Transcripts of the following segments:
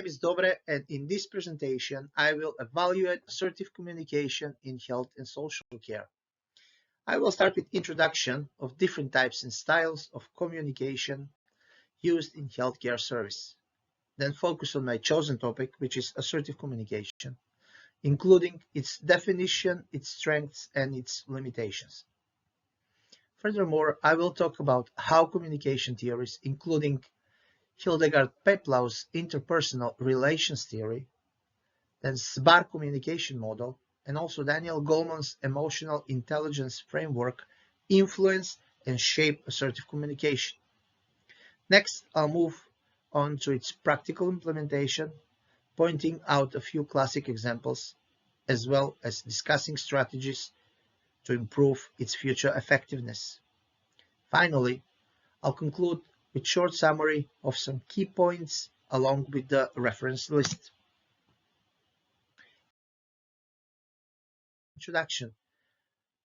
name is Dobre, and in this presentation, I will evaluate assertive communication in health and social care. I will start with introduction of different types and styles of communication used in healthcare service. Then focus on my chosen topic, which is assertive communication, including its definition, its strengths, and its limitations. Furthermore, I will talk about how communication theories, including Hildegard Peplau's interpersonal relations theory, then SBAR communication model, and also Daniel Goleman's emotional intelligence framework influence and shape assertive communication. Next, I'll move on to its practical implementation, pointing out a few classic examples, as well as discussing strategies to improve its future effectiveness. Finally, I'll conclude with short summary of some key points along with the reference list. Introduction.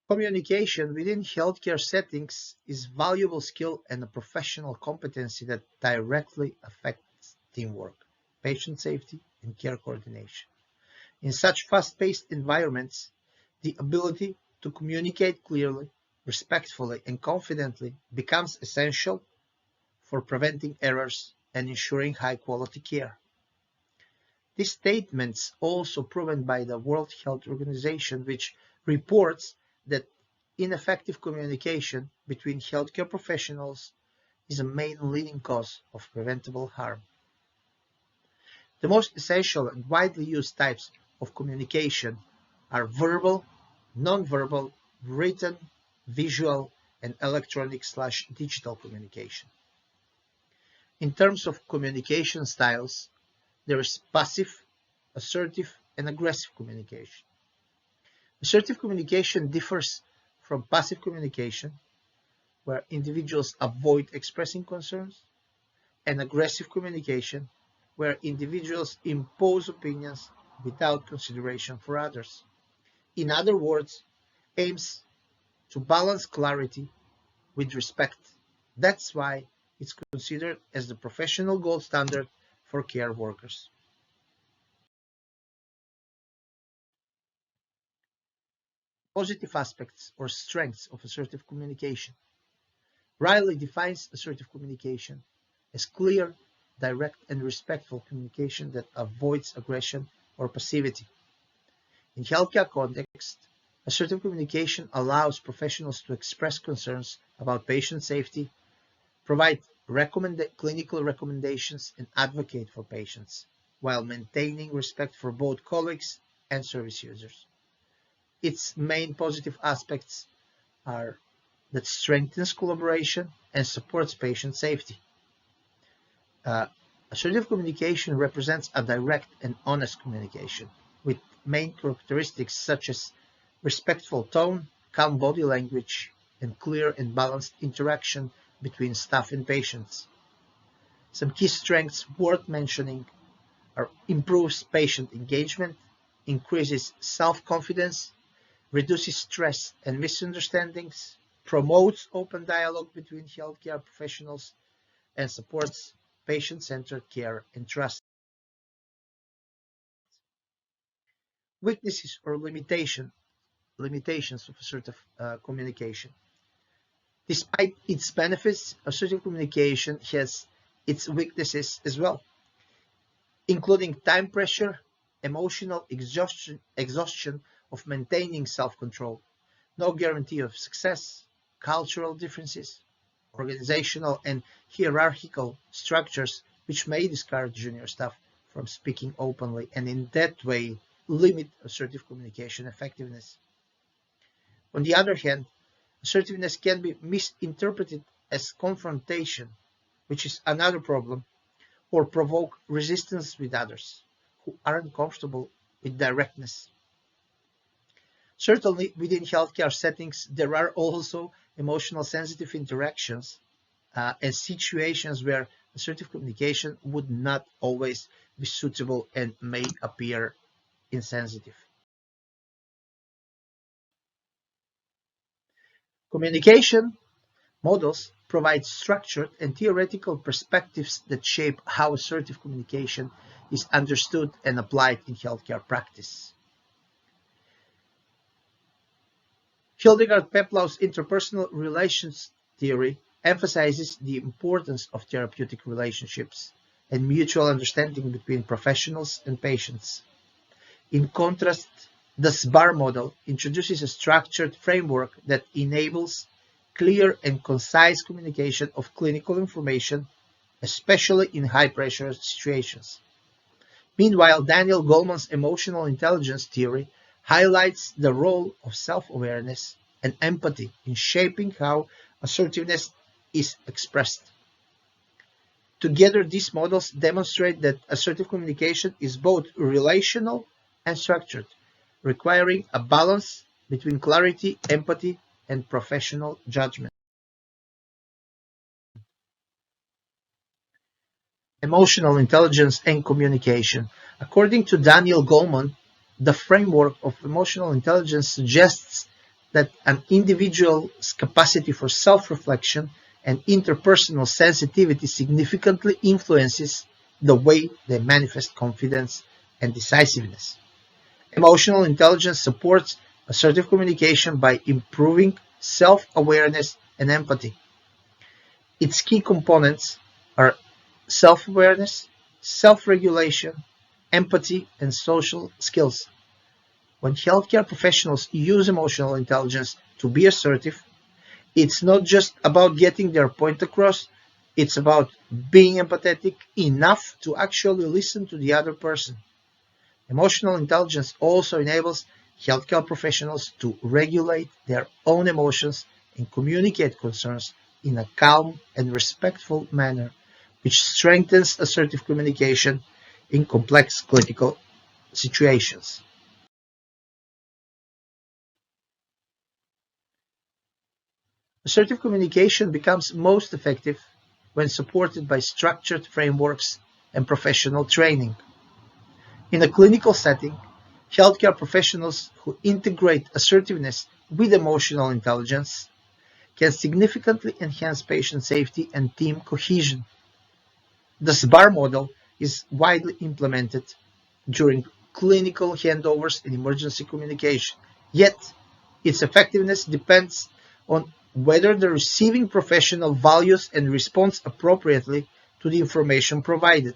Communication within healthcare settings is a valuable skill and a professional competency that directly affects teamwork, patient safety, and care coordination. In such fast-paced environments, the ability to communicate clearly, respectfully, and confidently becomes essential for preventing errors and ensuring high-quality care. These statements also proven by the World Health Organization, which reports that ineffective communication between healthcare professionals is a main leading cause of preventable harm. The most essential and widely used types of communication are verbal, nonverbal, written, visual, and electronic/digital communication. In terms of communication styles, there is passive, assertive, and aggressive communication. Assertive communication differs from passive communication, where individuals avoid expressing concerns, and aggressive communication, where individuals impose opinions without consideration for others. In other words, aims to balance clarity with respect. That's why it's considered as the professional gold standard for care workers. Positive aspects or strengths of assertive communication. Riley defines assertive communication as clear, direct, and respectful communication that avoids aggression or passivity. In healthcare context, assertive communication allows professionals to express concerns about patient safety, provide clinical recommendations, and advocate for patients, while maintaining respect for both colleagues and service users. Its main positive aspects are that strengthens collaboration and supports patient safety. Assertive communication represents a direct and honest communication, with main characteristics such as respectful tone, calm body language, and clear and balanced interaction between staff and patients. Some key strengths worth mentioning are improves patient engagement, increases self-confidence, reduces stress and misunderstandings, promotes open dialogue between healthcare professionals, and supports patient-centered care and trust. Weaknesses or limitations of assertive communication. Despite its benefits, assertive communication has its weaknesses as well, including time pressure, emotional exhaustion of maintaining self-control, no guarantee of success, cultural differences, organizational and hierarchical structures which may discourage junior staff from speaking openly and in that way limit assertive communication effectiveness. On the other hand, assertiveness can be misinterpreted as confrontation, which is another problem, or provoke resistance with others who aren't comfortable with directness. Certainly, within healthcare settings, there are also emotional sensitive interactions and situations where assertive communication would not always be suitable and may appear insensitive. Communication models provides structured and theoretical perspectives that shape how assertive communication is understood and applied in healthcare practice. Hildegard Peplow's interpersonal relations theory emphasizes the importance of therapeutic relationships and mutual understanding between professionals and patients. In contrast, the SBAR model introduces a structured framework that enables clear and concise communication of clinical information, especially in high-pressure situations. Meanwhile, Daniel Goleman's emotional intelligence theory highlights the role of self-awareness and empathy in shaping how assertiveness is expressed. Together, these models demonstrate that assertive communication is both relational and structured, requiring a balance between clarity, empathy, and professional judgment. Emotional intelligence and communication. According to Daniel Goleman, the framework of emotional intelligence suggests that an individual's capacity for self-reflection and interpersonal sensitivity significantly influences the way they manifest confidence and decisiveness. Emotional intelligence supports assertive communication by improving self-awareness and empathy. Its key components are self-awareness, self-regulation, empathy, and social skills. When healthcare professionals use emotional intelligence to be assertive, it's not just about getting their point across, it's about being empathetic enough to actually listen to the other person. Emotional intelligence also enables healthcare professionals to regulate their own emotions and communicate concerns in a calm and respectful manner, which strengthens assertive communication in complex clinical situations. Assertive communication becomes most effective when supported by structured frameworks and professional training. In a clinical setting, healthcare professionals who integrate assertiveness with emotional intelligence can significantly enhance patient safety and team cohesion. The SBAR model is widely implemented during clinical handovers and emergency communication, yet its effectiveness depends on whether the receiving professional values and responds appropriately to the information provided.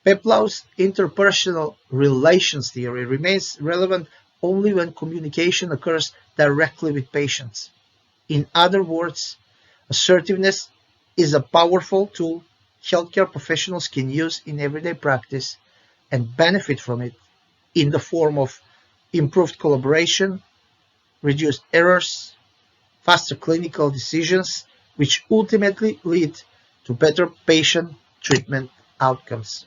Peplow's interpersonal relations theory remains relevant only when communication occurs directly with patients. In other words, assertiveness is a powerful tool healthcare professionals can use in everyday practice and benefit from it in the form of improved collaboration, reduced errors, faster clinical decisions, which ultimately lead to better patient treatment outcomes.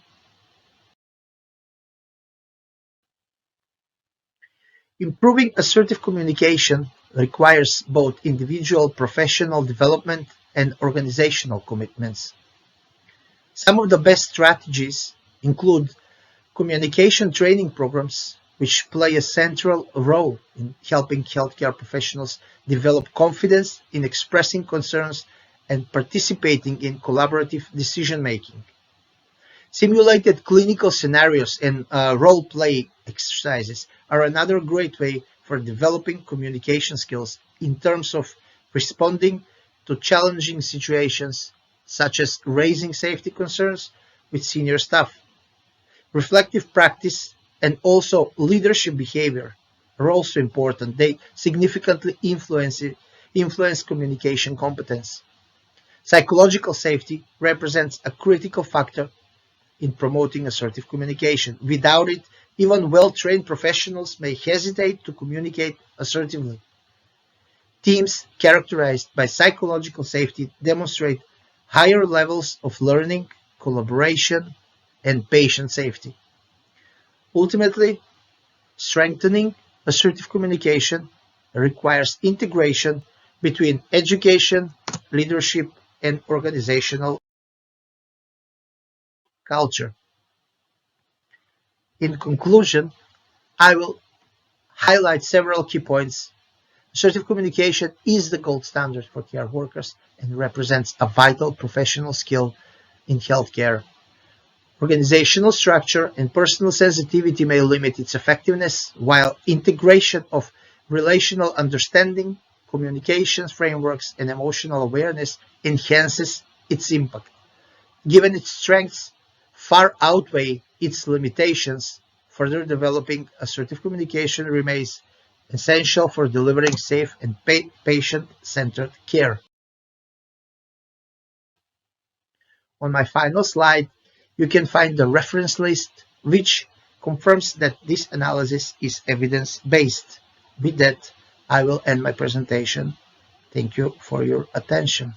Improving assertive communication requires both individual professional development and organizational commitments. Some of the best strategies include communication training programs, which play a central role in helping healthcare professionals develop confidence in expressing concerns and participating in collaborative decision making. Simulated clinical scenarios and role-play exercises are another great way for developing communication skills in terms of responding to challenging situations, such as raising safety concerns with senior staff. Reflective practice and also leadership behavior are also important. They significantly influence communication competence. Psychological safety represents a critical factor in promoting assertive communication. Without it, even well-trained professionals may hesitate to communicate assertively. Teams characterized by psychological safety demonstrate higher levels of learning, collaboration, and patient safety. Ultimately, strengthening assertive communication requires integration between education, leadership, and organizational culture. In conclusion, I will highlight several key points. Assertive communication is the gold standard for care workers and represents a vital professional skill in healthcare. Organizational structure and personal sensitivity may limit its effectiveness, while integration of relational understanding, communications frameworks, and emotional awareness enhances its impact. Given its strengths far outweigh its limitations, further developing assertive communication remains essential for delivering safe and patient-centered care. On my final slide, you can find the reference list, which confirms that this analysis is evidence-based. With that, I will end my presentation. Thank you for your attention.